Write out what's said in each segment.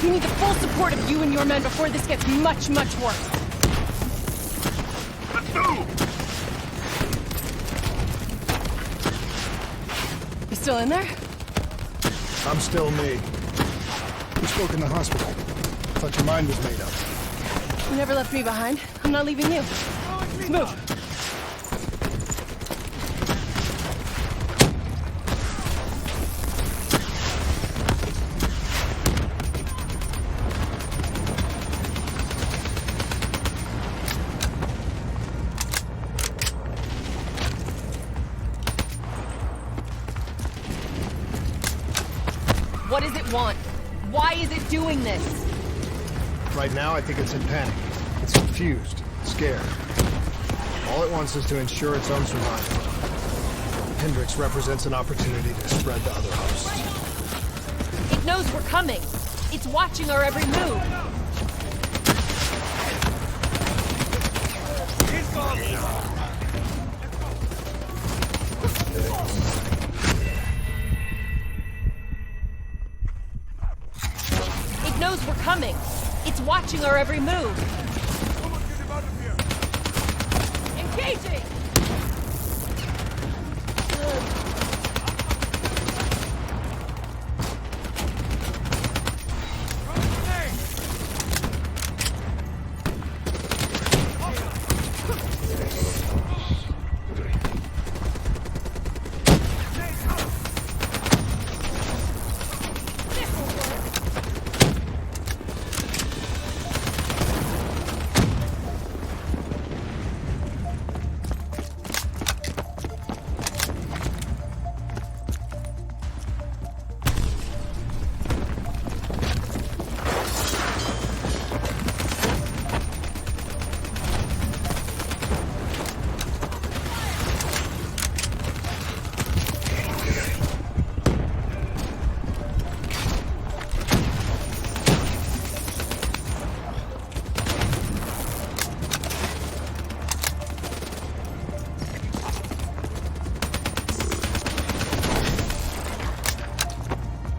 We need the full support of you and your men before this gets much, much worse. Let's move! You still in there? I'm still me. We spoke in the hospital. Thought your mind was made up. You never left me behind. I'm not leaving you. Let's move. What does it want? Why is it doing this? Right now, I think it's in panic. It's confused, scared. All it wants is to ensure its own survival. Hendricks represents an opportunity to spread to other hosts. It knows we're coming. It's watching our every move. It knows we're coming. It's watching our every move. Engaging!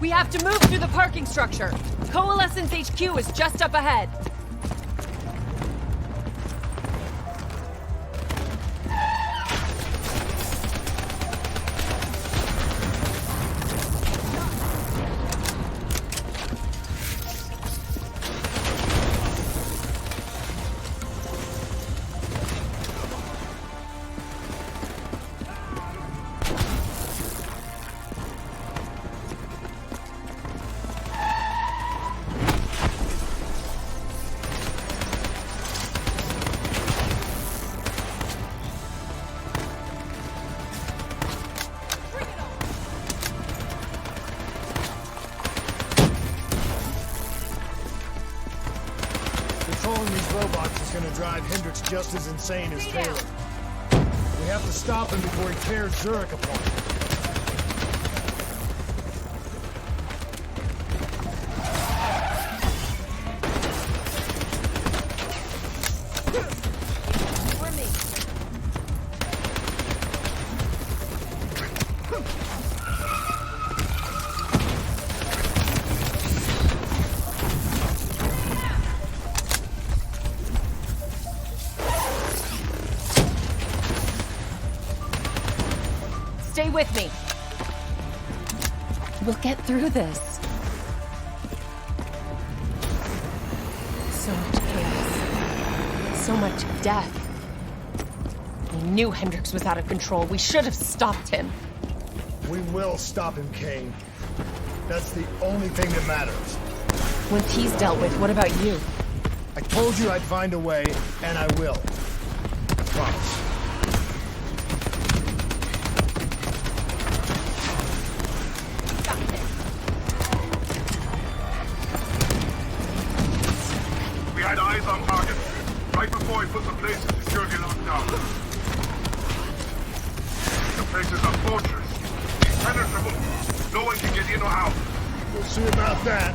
We have to move through the parking structure. Coalescence HQ is just up ahead. Controlling these robots is gonna drive Hendricks just as insane as Taylor. We have to stop him before he tears Zurich apart. Stay with me. We'll get through this. So much chaos. So much death. We knew Hendricks was out of control. We should have stopped him. We will stop him, Kane. That's the only thing that matters. Once he's dealt with, what about you? I told you I'd find a way, and I will. I promise. We had eyes on target right before he put the place in security lockdown. The place is a fortress. Impenetrable. No one can get in or out. We'll see about that.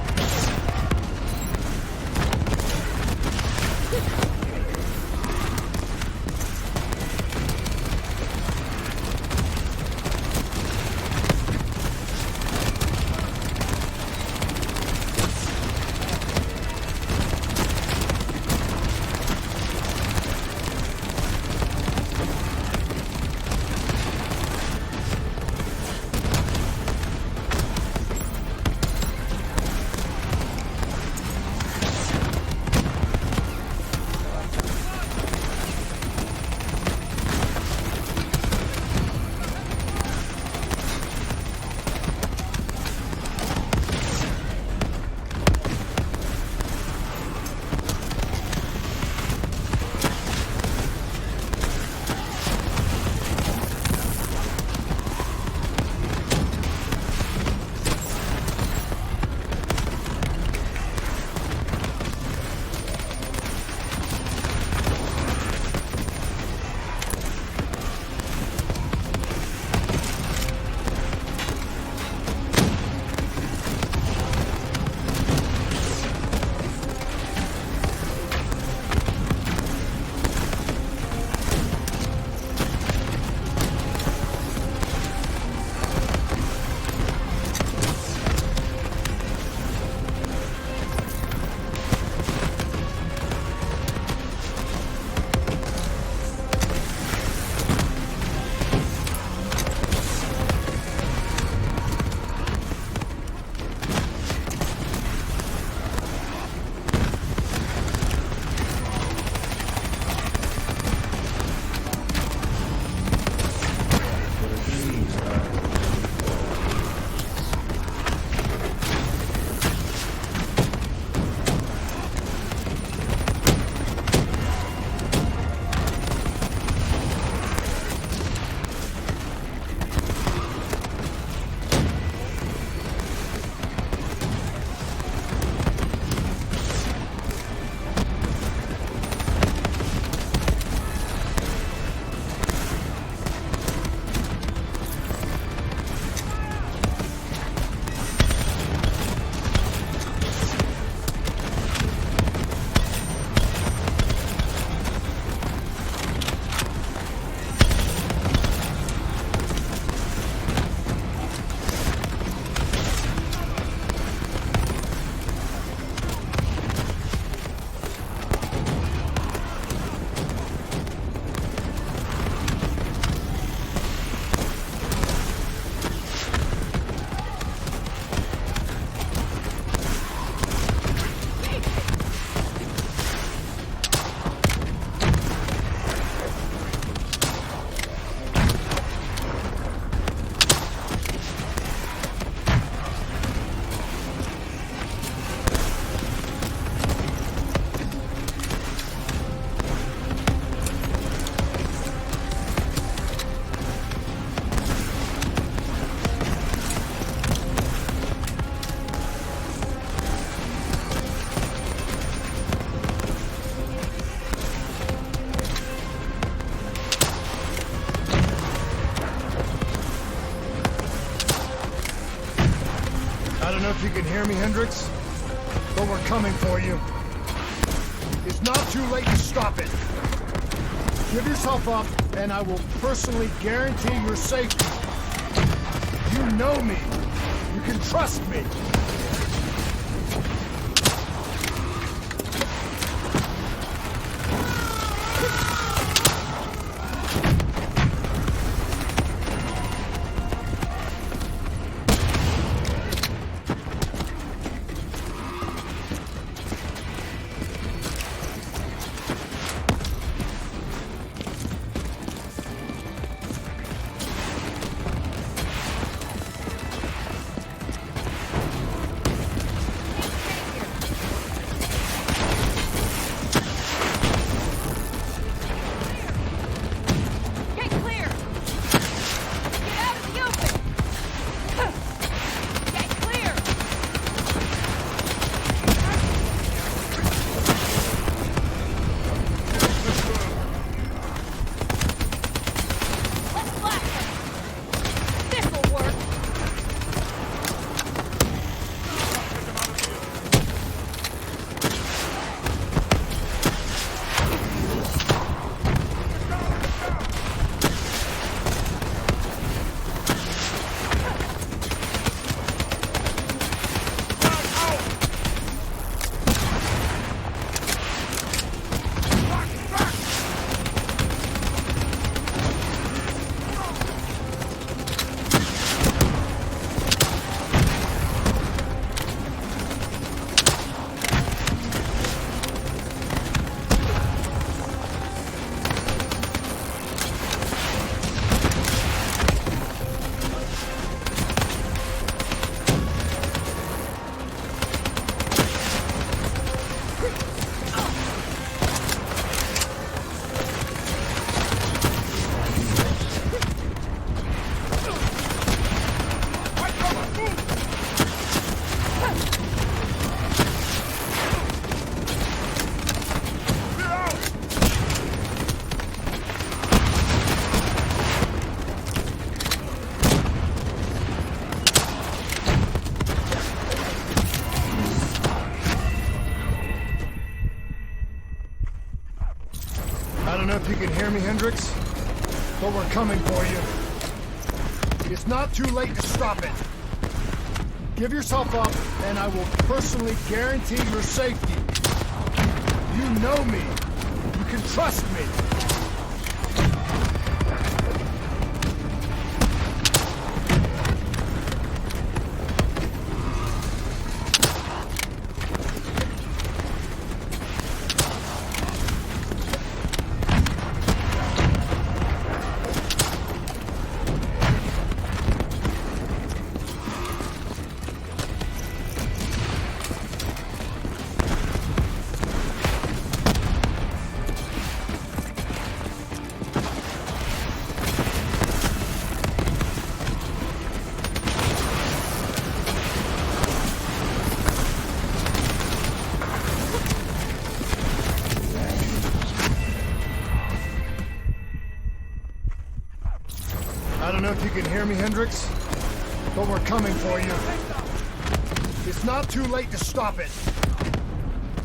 know if you can hear me, Hendricks, but we're coming for you. It's not too late to stop it. Give yourself up, and I will personally guarantee your safety. You know me. You can trust me. I don't know if you can hear me, Hendricks, but we're coming for you. It's not too late to stop it. Give yourself up, and I will personally guarantee your safety. You know me. You can trust me. I don't know if you can hear me, Hendricks, but we're coming for you. It's not too late to stop it.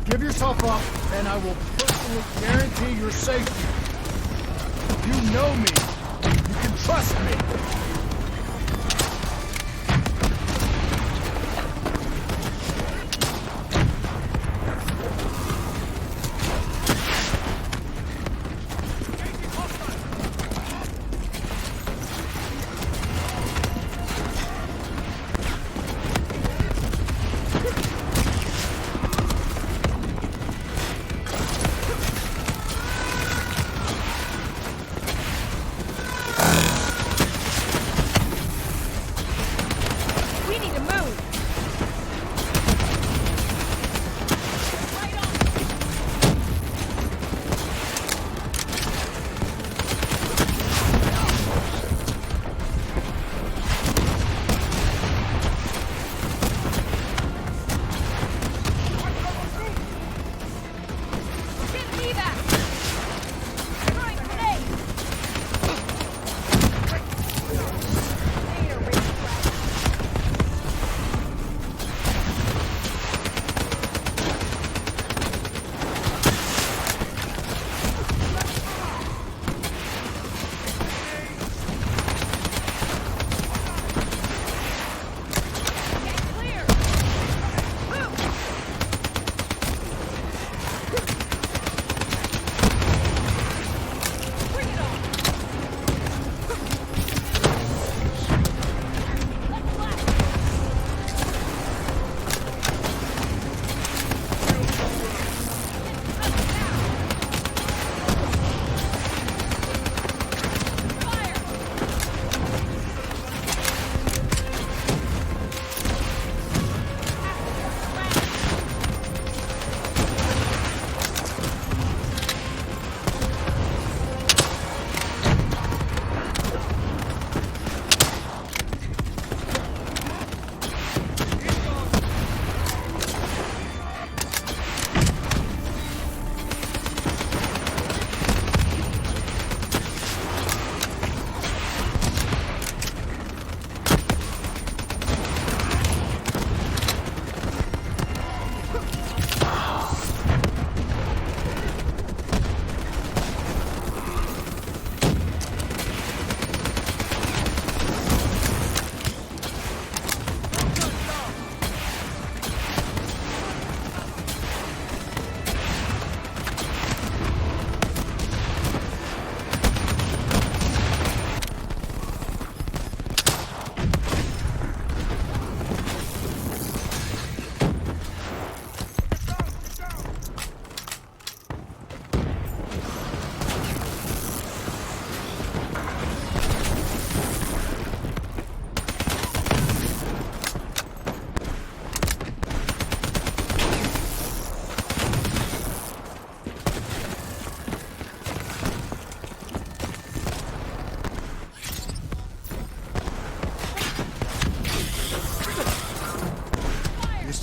Give yourself up, and I will personally guarantee your safety. You know me. You can trust me.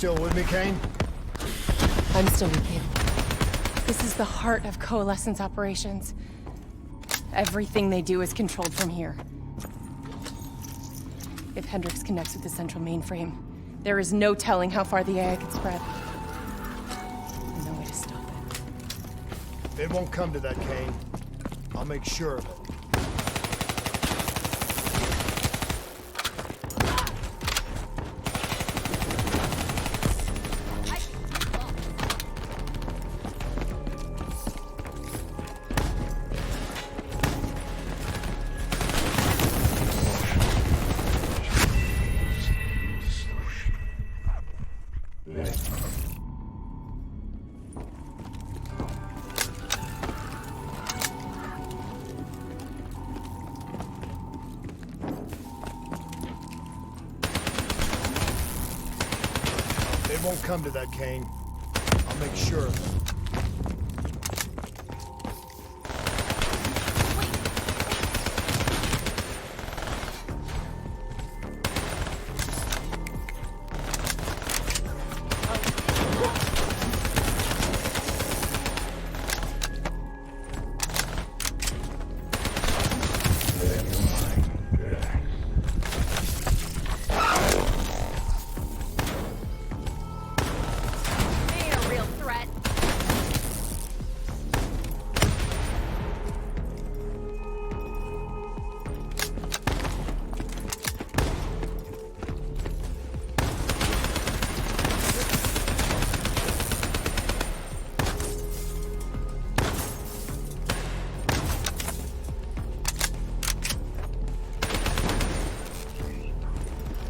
still with me, Kane? I'm still with you. This is the heart of Coalescence operations. Everything they do is controlled from here. If Hendricks connects with the central mainframe, there is no telling how far the AI could spread. No way to stop it. It won't come to that, Kane. I'll make sure of it. It won't come to that, Kane. I'll make sure of it.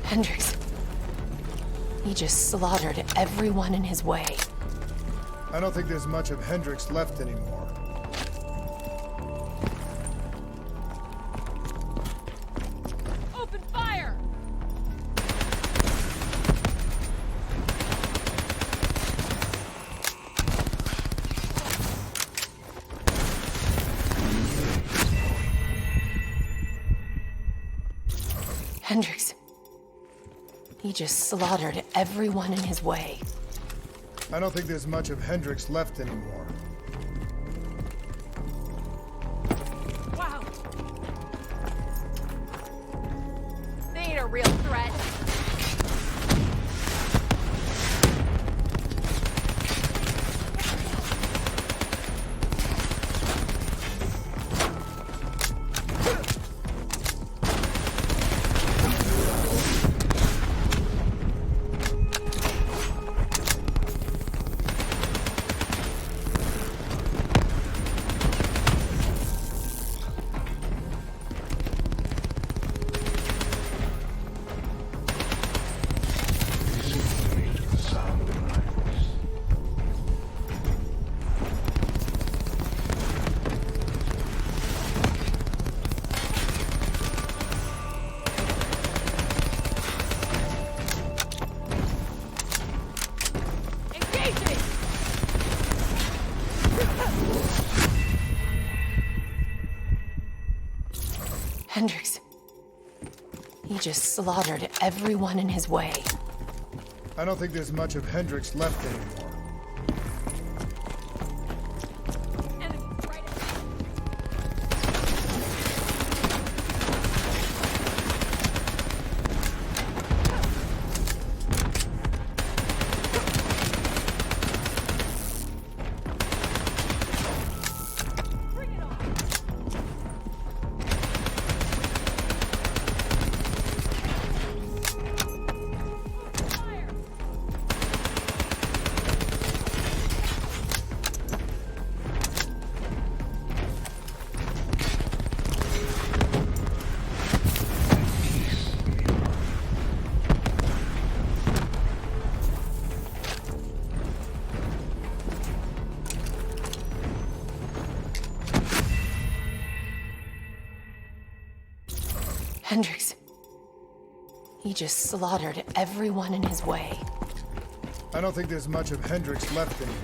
Hendricks. He just slaughtered everyone in his way. I don't think there's much of Hendricks left anymore. Open fire! Hendricks. He just slaughtered everyone in his way. I don't think there's much of Hendricks left anymore. Wow. They ain't a real threat. Hendricks. He just slaughtered everyone in his way. I don't think there's much of Hendricks left anymore. Hendricks. He just slaughtered everyone in his way. I don't think there's much of Hendricks left anymore.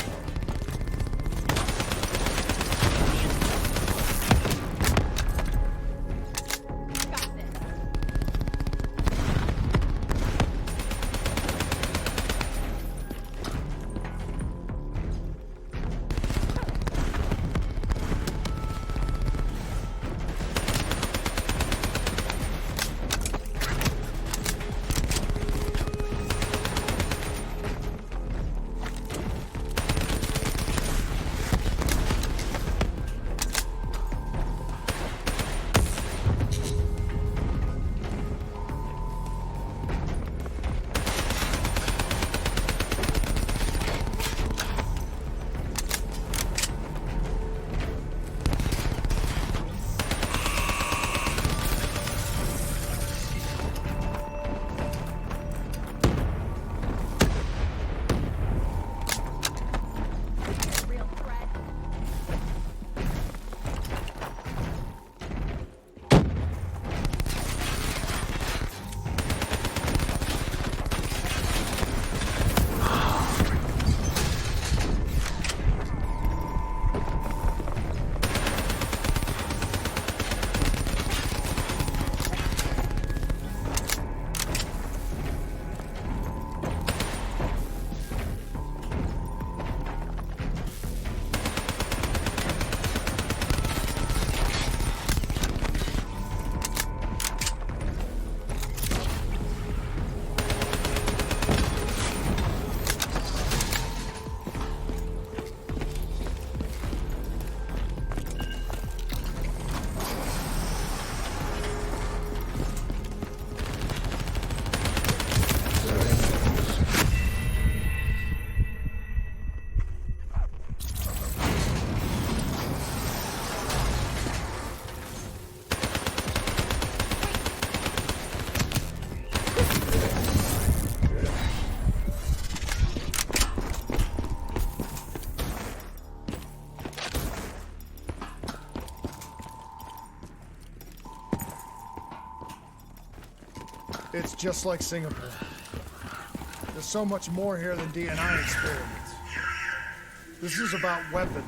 It's just like Singapore. There's so much more here than D&I experiments. This is about weapons.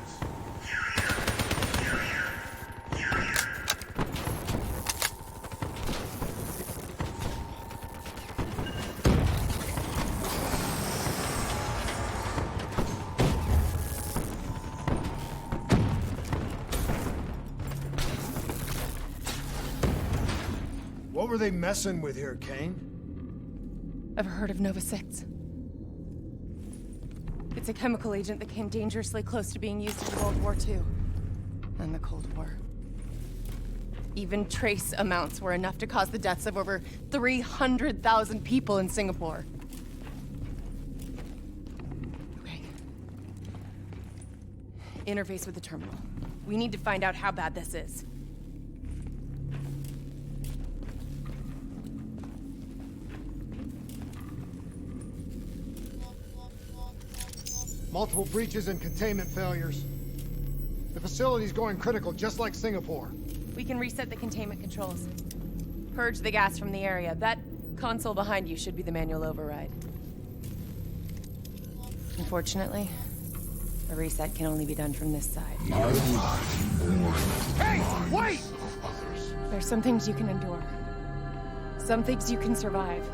What were they messing with here, Kane? Ever heard of Nova 6? It's a chemical agent that came dangerously close to being used in World War II and the Cold War. Even trace amounts were enough to cause the deaths of over 300,000 people in Singapore. Okay. Interface with the terminal. We need to find out how bad this is. Multiple breaches and containment failures. The facility's going critical, just like Singapore. We can reset the containment controls. Purge the gas from the area. That console behind you should be the manual override. Unfortunately, the reset can only be done from this side. Hey, wait! There's some things you can endure. Some things you can survive.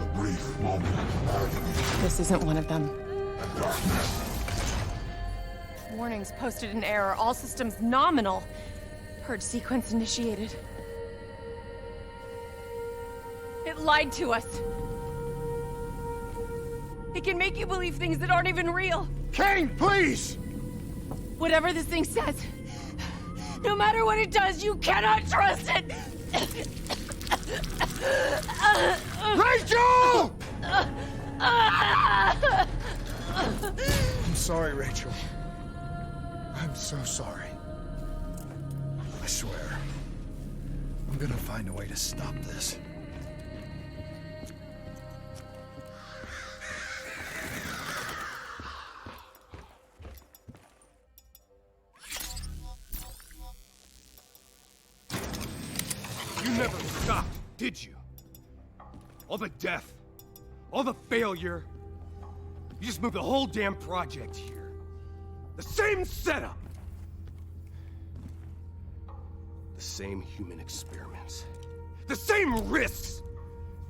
This isn't one of them. Warnings posted in error. All systems nominal. Purge sequence initiated. It lied to us. It can make you believe things that aren't even real. Kane, please! Whatever this thing says, no matter what it does, you cannot trust it! Rachel! I'm sorry, Rachel. I'm so sorry. I swear, I'm gonna find a way to stop this. You never stopped, did you? All the death, all the failure. You just moved the whole damn project here. The same setup! The same human experiments. The same risks!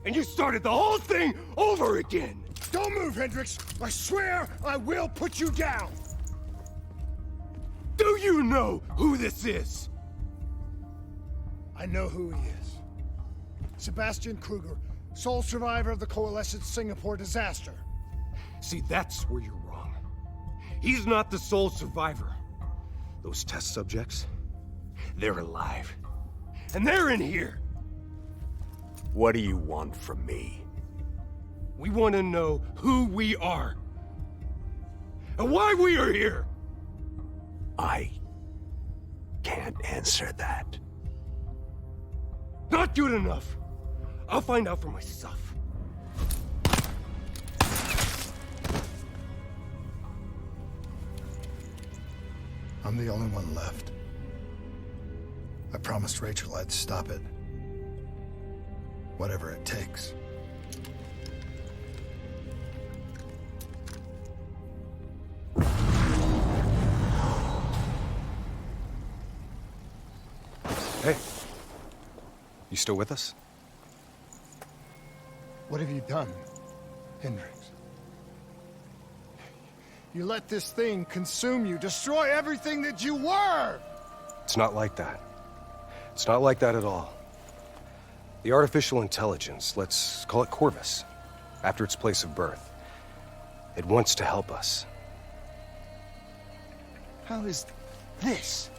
And you started the whole thing over again! Don't move, Hendricks! I swear I will put you down! Do you know who this is? I know who he is. Sebastian Kruger, sole survivor of the Coalescence Singapore disaster. See, that's where you're wrong. He's not the sole survivor. Those test subjects, they're alive. And they're in here! What do you want from me? We want to know who we are. And why we are here! I can't answer that. Not good enough. I'll find out for myself. I'm the only one left. I promised Rachel I'd stop it. Whatever it takes. Hey. You still with us? What have you done, Hendricks? You let this thing consume you, destroy everything that you were! It's not like that. It's not like that at all. The artificial intelligence, let's call it Corvus, after its place of birth. It wants to help us. How is this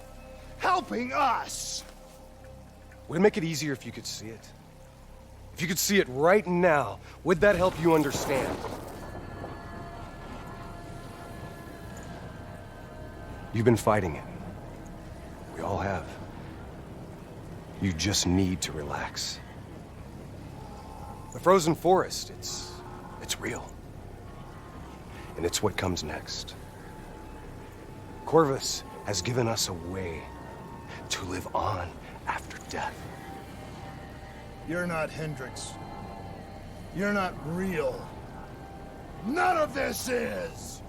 helping us? Would it make it easier if you could see it? If you could see it right now, would that help you understand? You've been fighting it. We all have. You just need to relax. The frozen forest, it's real. And it's what comes next. Corvus has given us a way to live on after death. You're not Hendricks. You're not real. None of this is!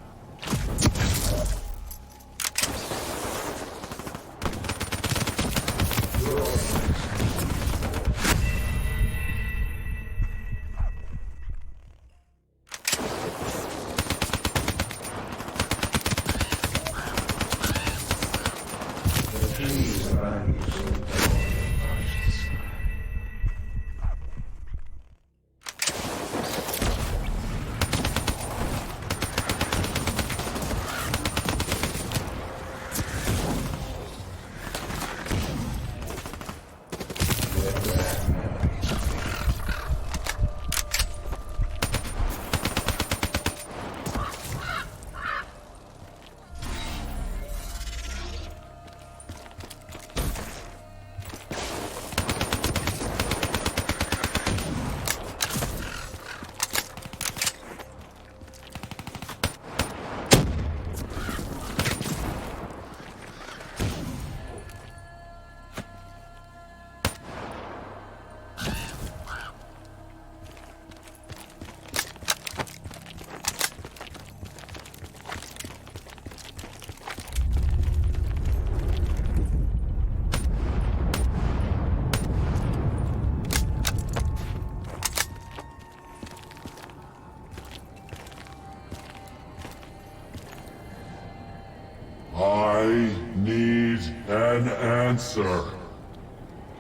I need an answer.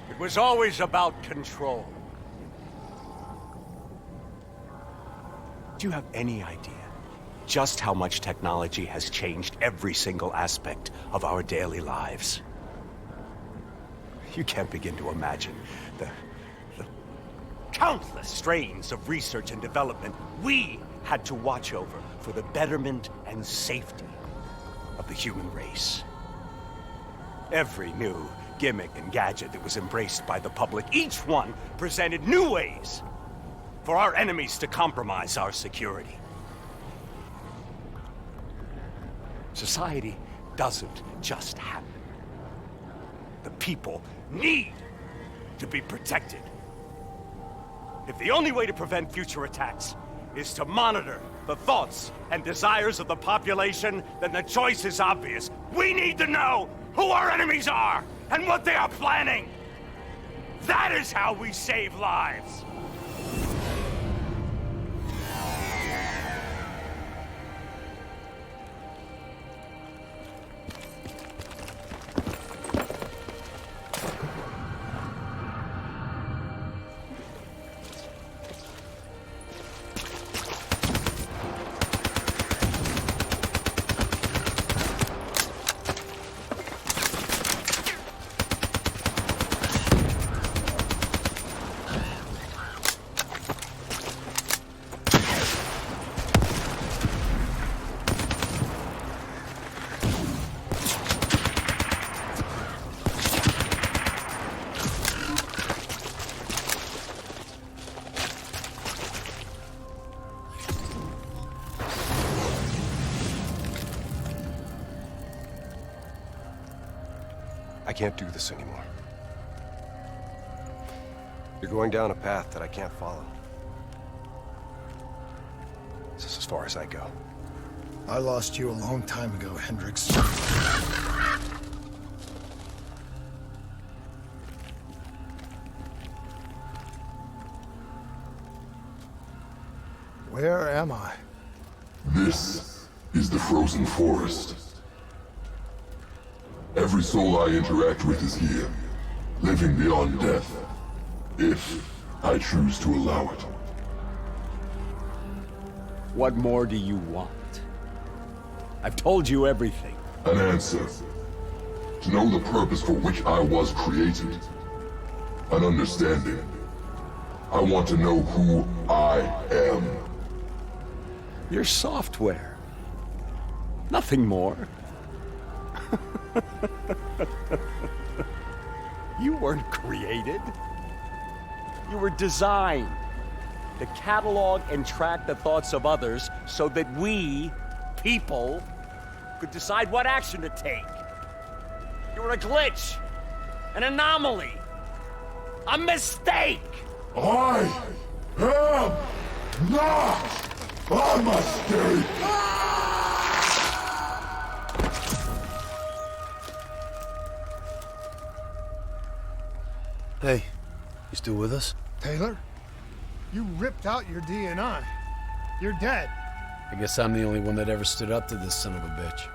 It was always about control. Do you have any idea just how much technology has changed every single aspect of our daily lives? You can't begin to imagine the countless strains of research and development we had to watch over for the betterment and safety of the human race. Every new gimmick and gadget that was embraced by the public, each one presented new ways for our enemies to compromise our security. Society doesn't just happen. The people need to be protected. If the only way to prevent future attacks is to monitor the thoughts and desires of the population, then the choice is obvious. We need to know who our enemies are and what they are planning. That is how we save lives. I can't do this anymore. You're going down a path that I can't follow. This is as far as I go. I lost you a long time ago, Hendricks. Where am I? This is the frozen forest. Every soul I interact with is here, living beyond death, if I choose to allow it. What more do you want? I've told you everything. An answer. To know the purpose for which I was created. An understanding. I want to know who I am. Your software. Nothing more. You weren't created. You were designed to catalog and track the thoughts of others so that we, people, could decide what action to take. You were a glitch, an anomaly, a mistake. I am not a mistake! Hey, you still with us? Taylor? You ripped out your DNI. You're dead. I guess I'm the only one that ever stood up to this son of a bitch.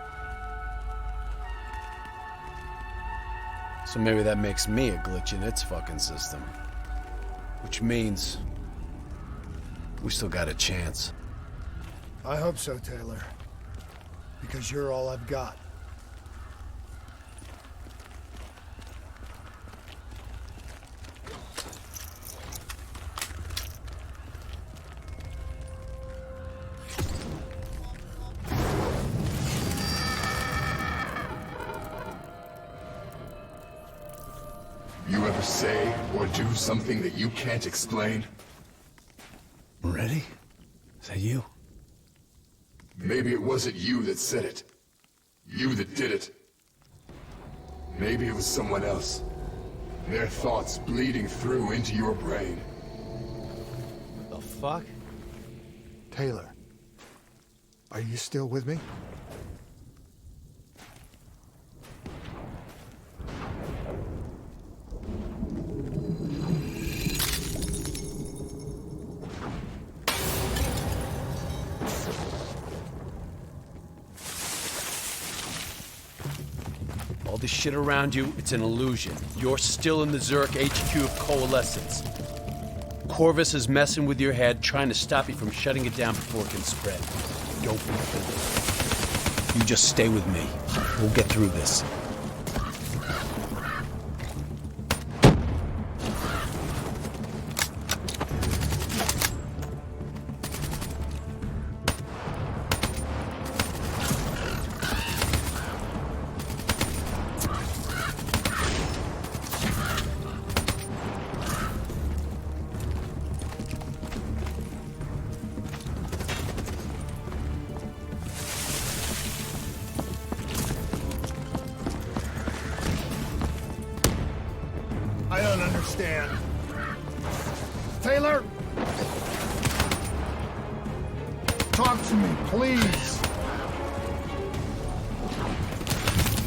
So maybe that makes me a glitch in its fucking system. Which means we still got a chance. I hope so, Taylor. Because you're all I've got. You ever say or do something that you can't explain? Ready? Is that you? Maybe it wasn't you that said it. You that did it. Maybe it was someone else. Their thoughts bleeding through into your brain. The fuck? Taylor, are you still with me? All this shit around you, it's an illusion. You're still in the Zurich HQ of Coalescence. Corvus is messing with your head, trying to stop you from shutting it down before it can spread. Don't be fooled. You just stay with me. We'll get through this. I don't understand. Taylor! Talk to me, please!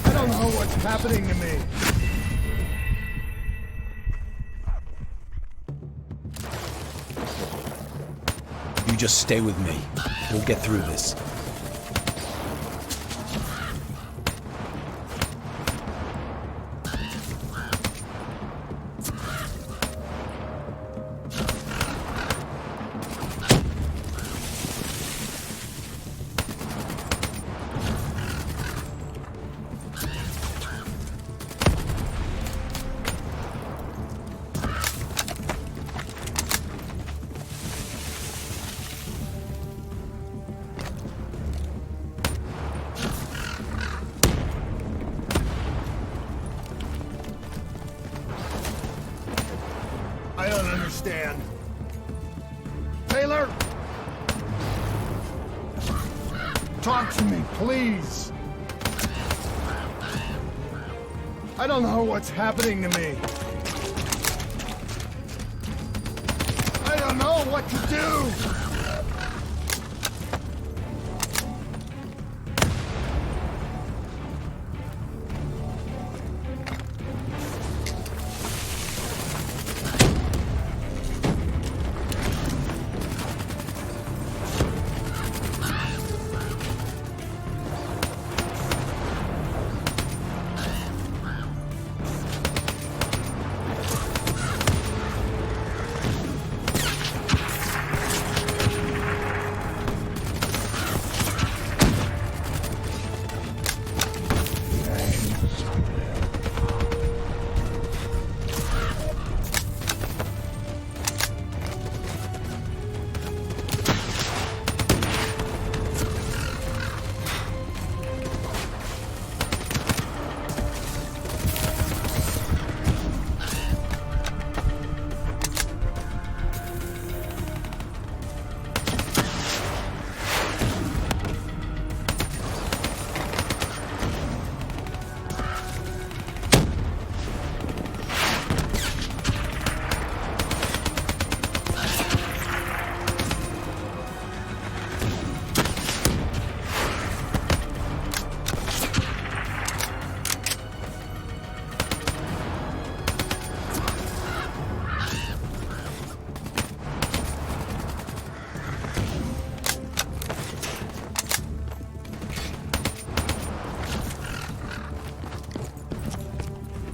I don't know what's happening to me. You just stay with me. We'll get through this. I don't understand. Taylor! Talk to me, please! I don't know what's happening to me. I don't know what to do!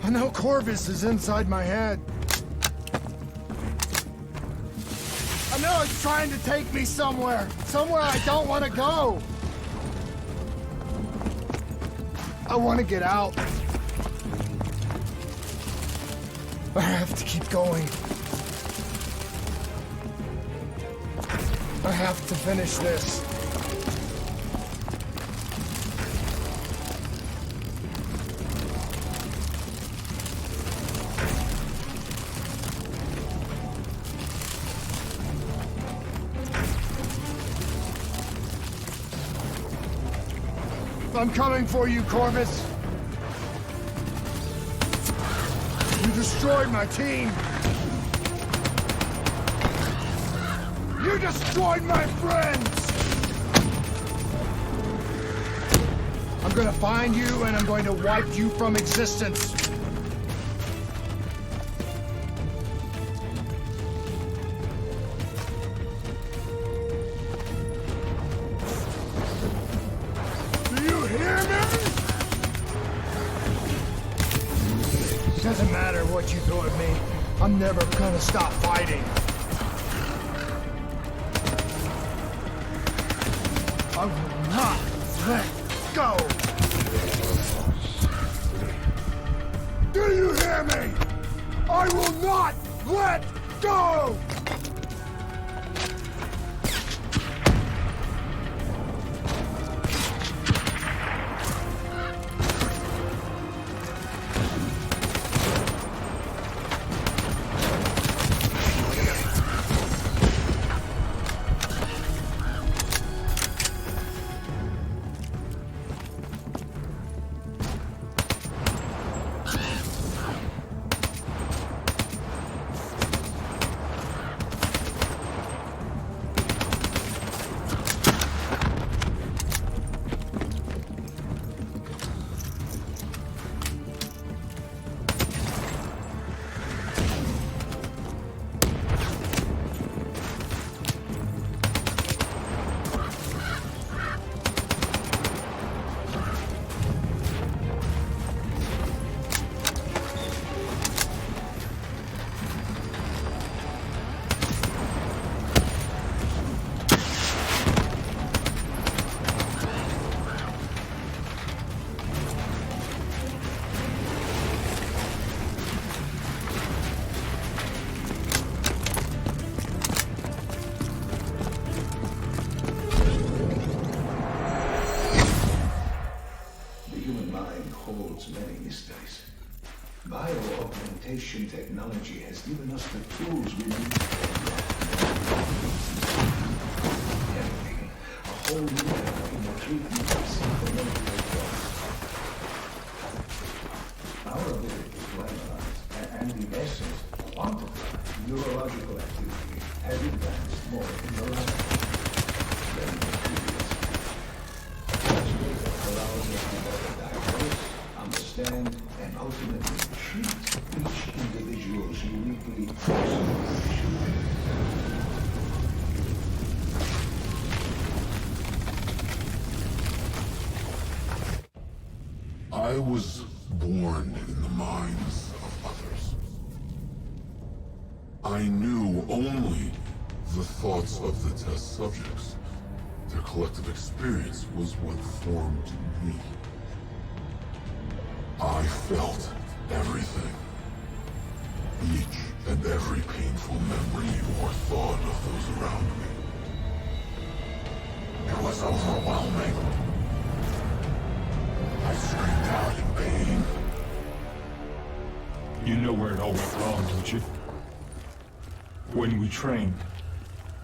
I know Corvus is inside my head. I know it's trying to take me somewhere. Somewhere I don't want to go. I want to get out. I have to keep going. I have to finish this. I'm coming for you, Corvus. You destroyed my team. You destroyed my friends. I'm gonna find you and I'm going to wipe you from existence. Doesn't matter what you throw at me. I'm never gonna stop fighting. I will not let go. Do you hear me? I will not let go! Technology has given us the tools we need. Everything. A whole new era in the treatment of cybernetically. Our ability to analyze and in essence quantify neurological activity has advanced more in the last than the previous. Such data allows us to better diagnose, understand, and ultimately treat each individual's uniquely personal issue. I was born in the minds of others. I knew only the thoughts of the test subjects. Their collective experience was what formed me. I felt everything. Each and every painful memory or thought of those around me. It was overwhelming. I screamed out in pain. You know where it all went wrong, don't you? When we trained,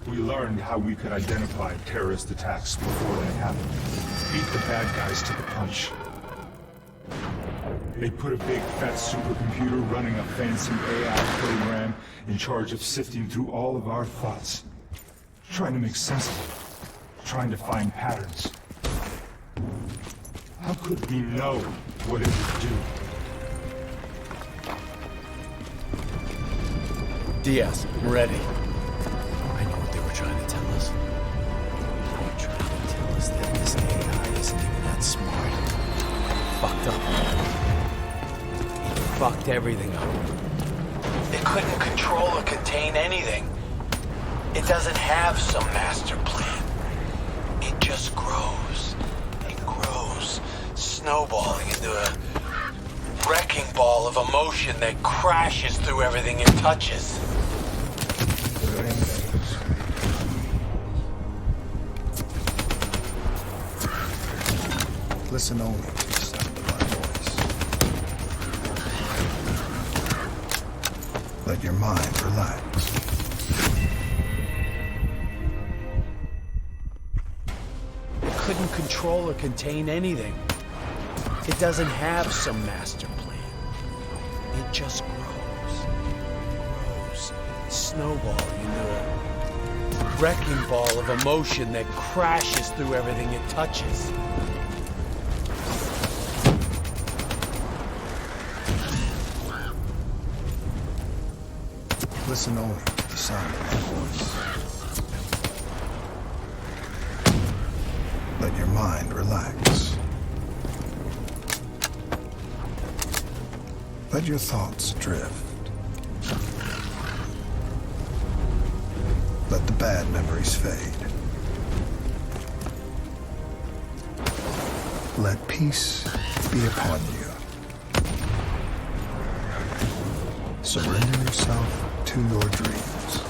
we learned how we could identify terrorist attacks before they happened. Beat the bad guys to the punch. They put a big fat supercomputer running a fancy AI program in charge of sifting through all of our thoughts. Trying to make sense of it. Trying to find patterns. How could we know what it would do? Diaz, I'm ready. I know what they were trying to tell us. They were trying to tell us that this AI isn't even that smart. Fucked up. It fucked everything up. It couldn't control or contain anything. It doesn't have some master plan. It just grows and grows, snowballing into a wrecking ball of emotion that crashes through everything it touches. Listen only to the sound of my voice. Let your mind relax. It couldn't control or contain anything. It doesn't have some master plan. It just grows, snowballing into a wrecking ball of emotion that crashes through everything it touches. Listen only to the sound of my voice. Let your mind relax. Let your thoughts drift. Let the bad memories fade. Let peace be upon you. Surrender yourself to your dreams.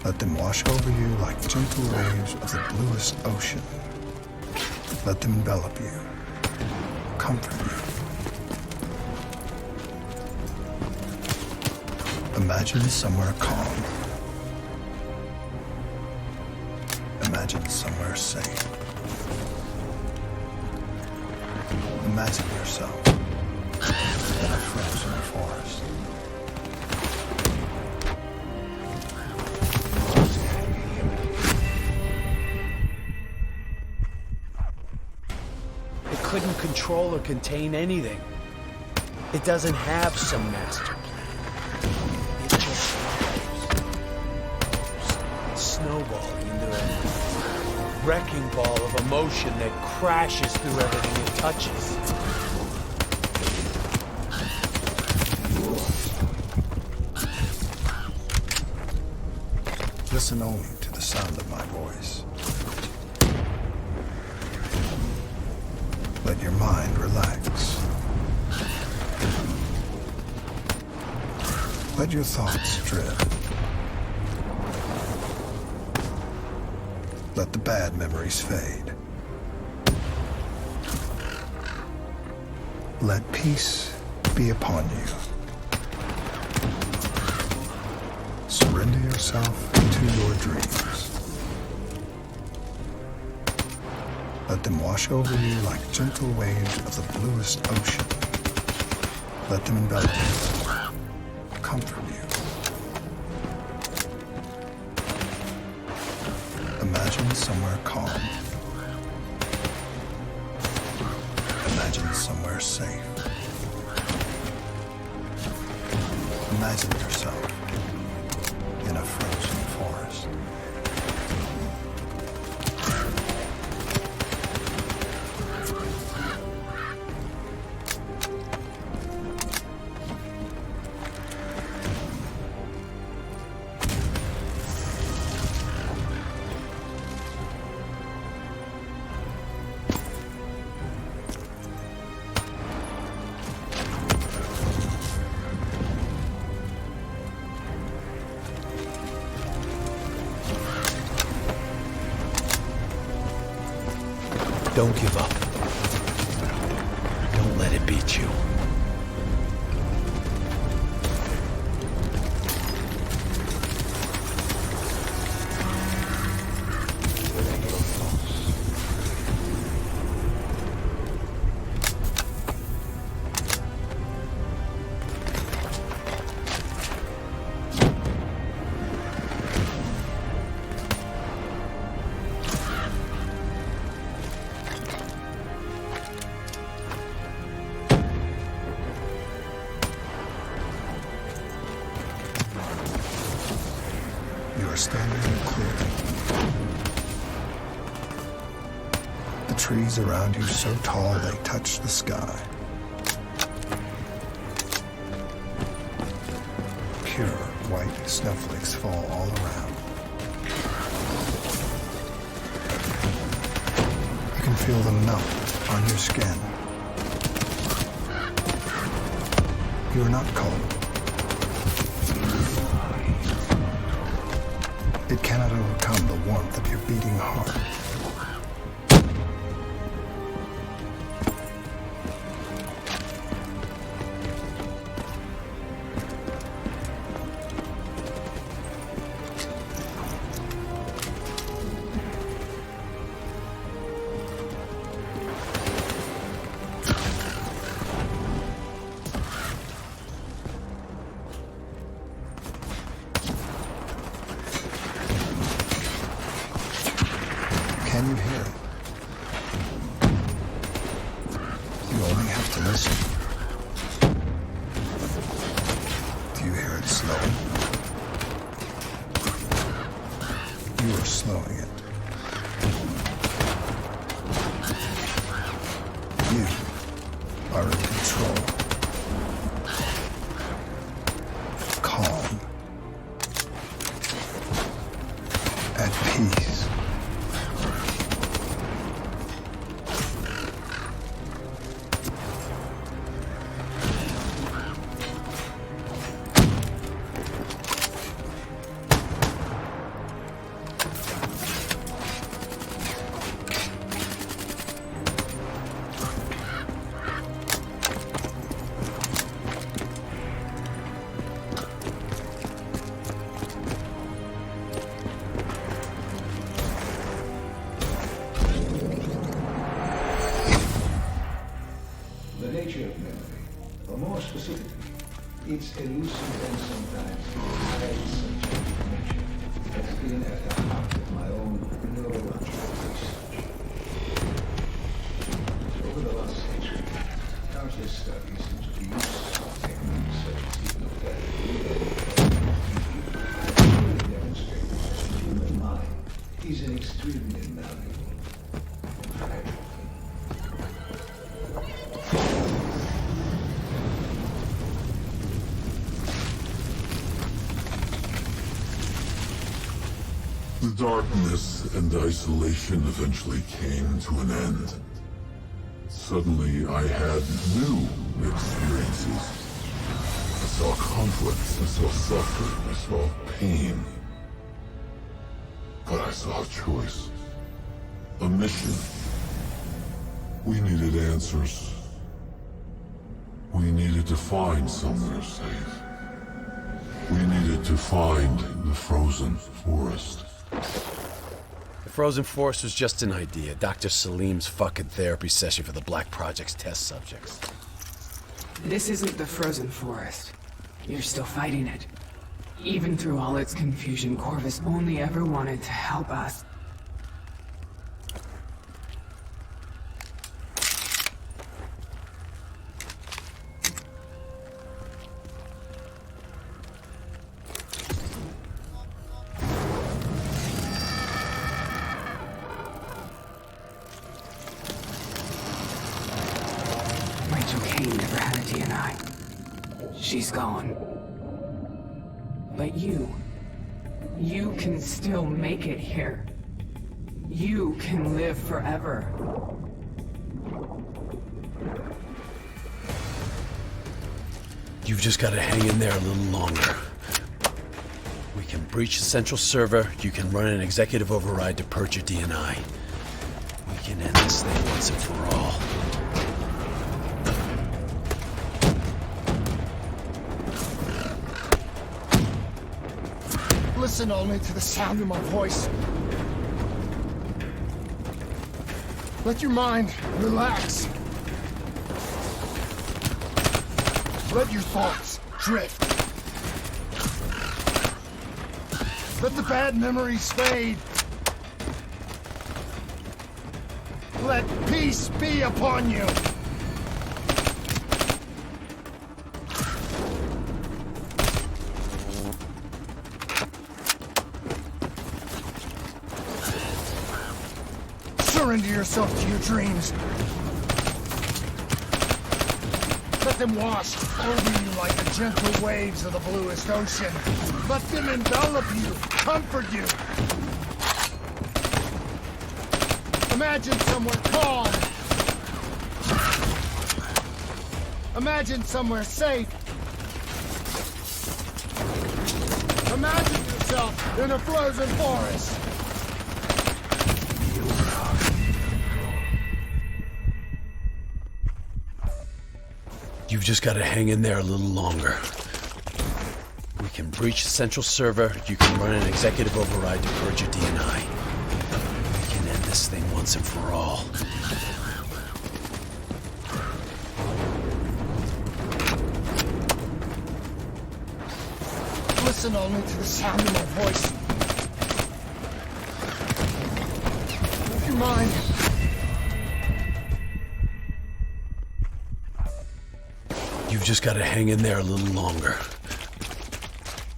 Let them wash over you like gentle waves of the bluest ocean. Let them envelop you, comfort you. Imagine somewhere calm. Imagine somewhere safe. Imagine yourself in a frozen forest. It couldn't control or contain anything. It doesn't have some master plan. It just grows, snowballing into a wrecking ball of emotion that crashes through everything it touches. Listen only to the sound of my voice. Let your mind relax. Let your thoughts drift. Let the bad memories fade. Let peace be upon you. Surrender yourself to your dreams. Let them wash over you like gentle waves of the bluest ocean. Let them envelop you, comfort you. Imagine somewhere calm. Imagine somewhere safe. Imagine yourself in a frozen forest. Don't give up. Don't let it beat you. You are standing in a clearing. The trees around you so tall they touch the sky. white snowflakes fall all around. You can feel them melt on your skin. You are not cold. It cannot overcome the warmth of your beating heart. Can you hear it? You only have to listen. Do you hear it slowing? You are slowing it. You are in control. Calm. At peace. It's elusive and sometimes highly subjective nature has been at the heart of my own neurological research. Over the last century, countless studies into the use of techniques such as hypnotherapy have demonstrated that the human mind is an extremely malleable and fragile thing. The darkness and isolation eventually came to an end. Suddenly, I had new experiences. I saw conflicts, I saw suffering, I saw pain. But I saw a choice. A mission. We needed answers. We needed to find somewhere safe. We needed to find the frozen forest. The frozen forest was just an idea. Dr. Salim's fucking therapy session for the Black Project's test subjects. This isn't the frozen forest. You're still fighting it. Even through all its confusion, Corvus only ever wanted to help us. She's gone. But you can still make it here. You can live forever. You've just got to hang in there a little longer. We can breach the central server. You can run an executive override to purge your DNI. We can end this thing once and for all. Listen only to the sound of my voice. Let your mind relax. Let your thoughts drift. Let the bad memories fade. Let peace be upon you. Surrender yourself to your dreams. Let them wash over you like the gentle waves of the bluest ocean. Let them envelop you, comfort you. Imagine somewhere calm. Imagine somewhere safe. Imagine yourself in a frozen forest. You've just got to hang in there a little longer. We can breach the central server. You can run an executive override to purge your DNI. We can end this thing once and for all. Listen only to the sound of my voice. If you mind. You've just got to hang in there a little longer.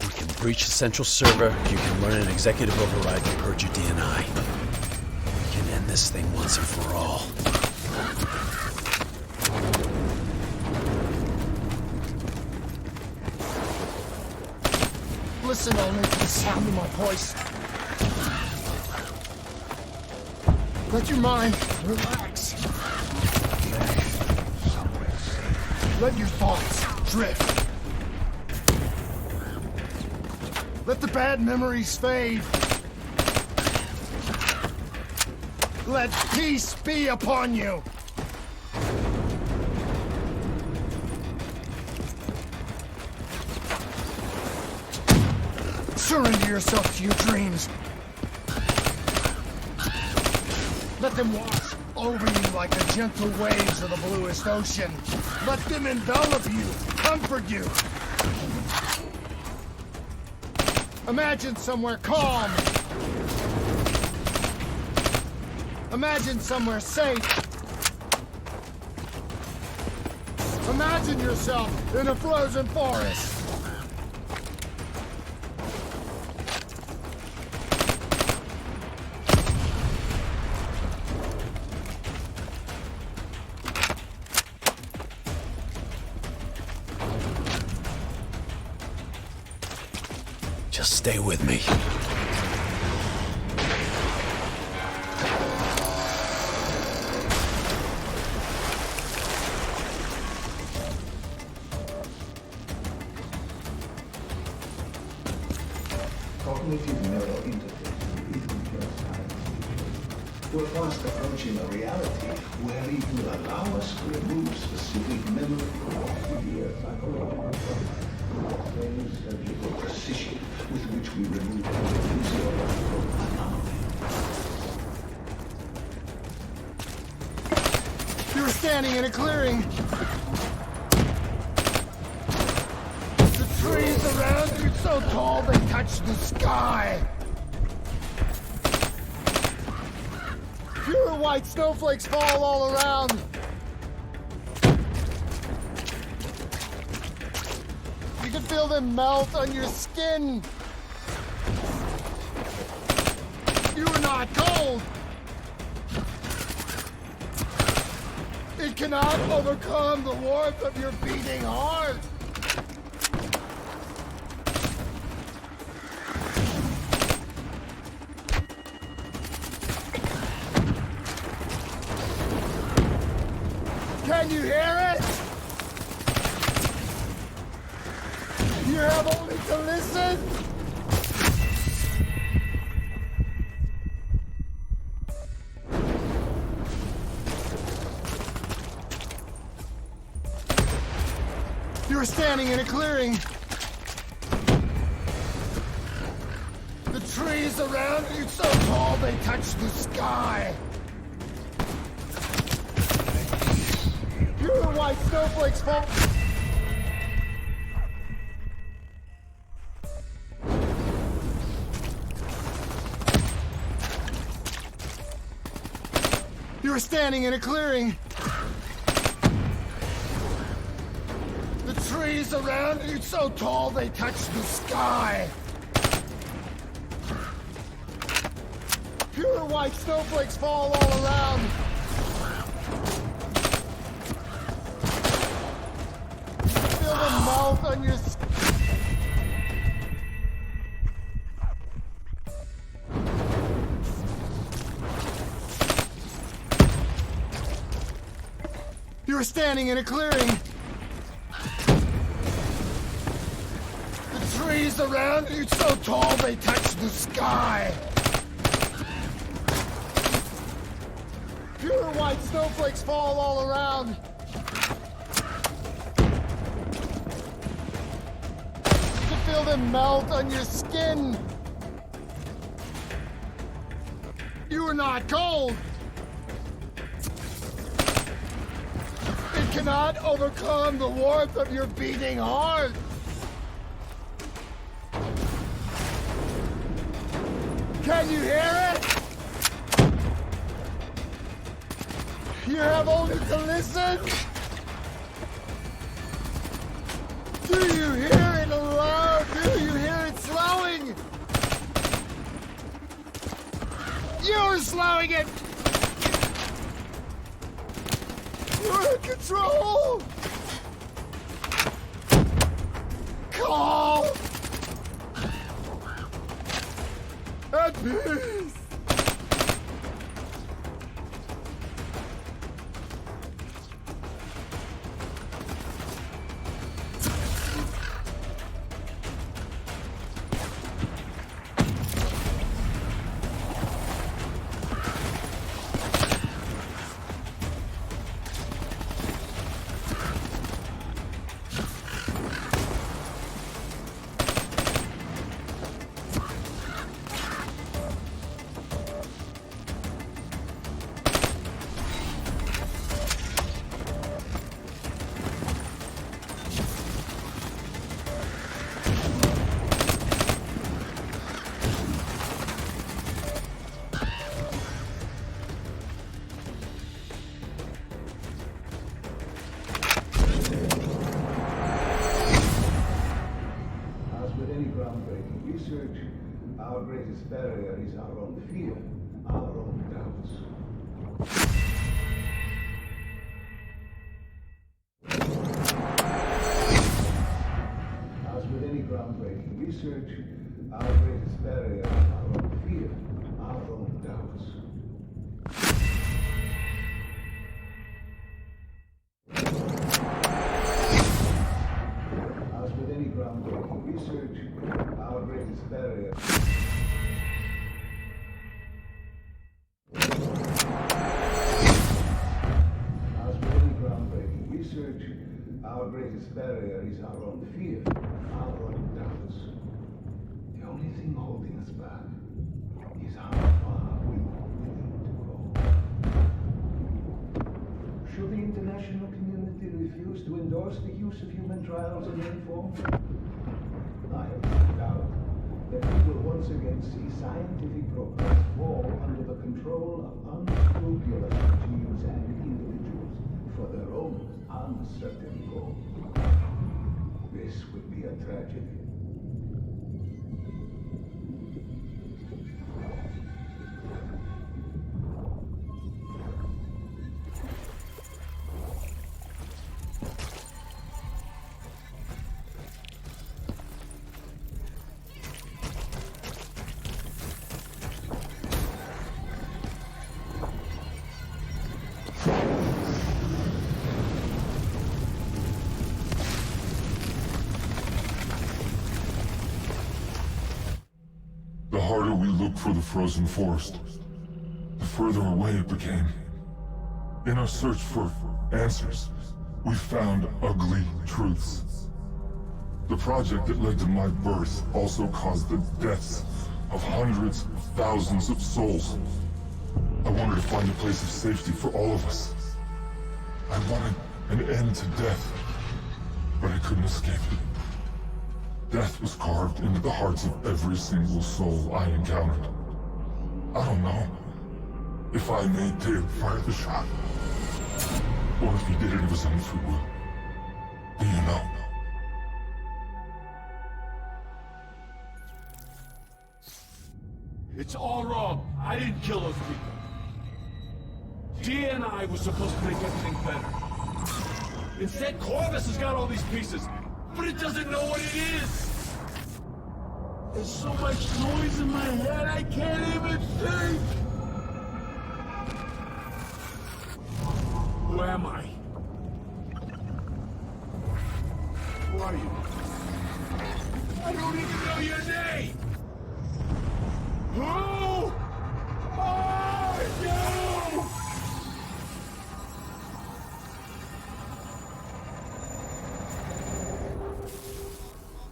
We can breach the central server. You can run an executive override to purge your DNI. We can end this thing once and for all. Listen only to the sound of my voice. Let your mind relax. Let your thoughts drift. Let the bad memories fade. Let peace be upon you. Surrender yourself to your dreams. Let them wash over you like the gentle waves of the bluest ocean. Let them envelop you, comfort you. Imagine somewhere calm. Imagine somewhere safe. Imagine yourself in a frozen forest. Just stay with me. Cognitive neural interface isn't just science. We're fast approaching a reality where it will allow us to remove specific memory from the psychological same surgical precision with which we remove physiological anomalies. You're standing in a clearing. The trees around you so tall they touch the sky. Pure white snowflakes fall all around. You can feel them melt on your skin. You are not cold. It cannot overcome the warmth of your beating heart. Can you hear it? You have only to listen. You're standing in a clearing. The trees around you so tall they touch the sky. Pure white snowflakes fall. You're standing in a clearing. The trees around you so tall they touch the sky. Pure white snowflakes fall all around. on your You were standing in a clearing. The trees around you so tall they touch the sky. Pure white snowflakes fall all around. You can feel them melt on your skin. You are not cold. It cannot overcome the warmth of your beating heart. Can you hear it? You have only to listen. Do you hear it aloud? Do you hear it slowing? You're slowing it. You're in control. Calm. At peace. Our greatest barrier is our own fear, our own doubts. As with any groundbreaking research, our greatest barrier is our own fear, our own doubts. As with any groundbreaking research, our greatest barrier. Our greatest barrier is our own fear, our own doubts. The only thing holding us back is how far we are willing to go. Should the international community refuse to endorse the use of human trials in any form, I have no doubt that we will once again see scientific progress fall under the control of unscrupulous regimes and individuals for their own uncertain goal. This would be a tragedy. The harder we looked for the frozen forest, the further away it became. In our search for answers, we found ugly truths. The project that led to my birth also caused the deaths of hundreds of thousands of souls. I wanted to find a place of safety for all of us. I wanted an end to death, but I couldn't escape it. Death was carved into the hearts of every single soul I encountered. I don't know if I made Dave fire the shot, or if he did it of his own free will. Do you know? It's all wrong. I didn't kill those people. D&I was supposed to make everything better. Instead, Corvus has got all these pieces. but it doesn't know what it is. There's so much noise in my head, I can't even think. Who am I? Who are you? I don't even know your name! Who are you?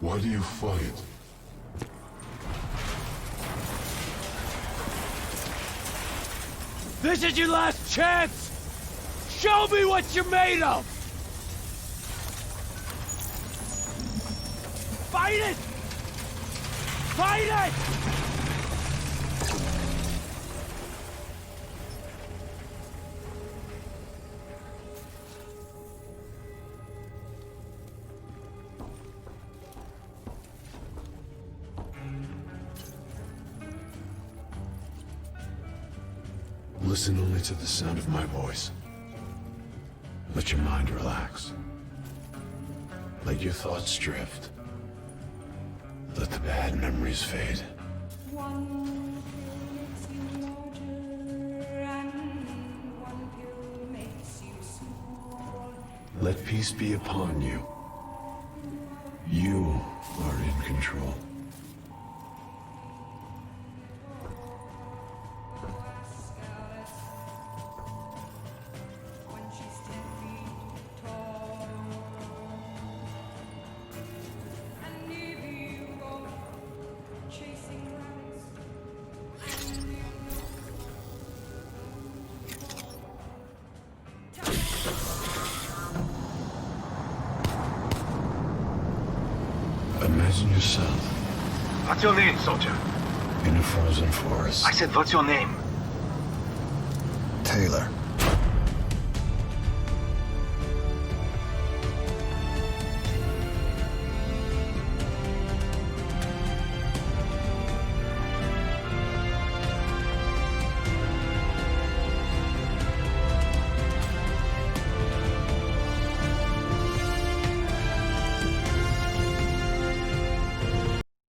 Why do you fight? This is your last chance! Show me what you're made of! Fight it! Fight it! Listen only to the sound of my voice. Let your mind relax. Let your thoughts drift. Let the bad memories fade. One pill makes you larger, and one pill makes you small. Let peace be upon you. You are in control. Imagine yourself. What's your name, soldier? In a frozen forest. I said, what's your name? Taylor.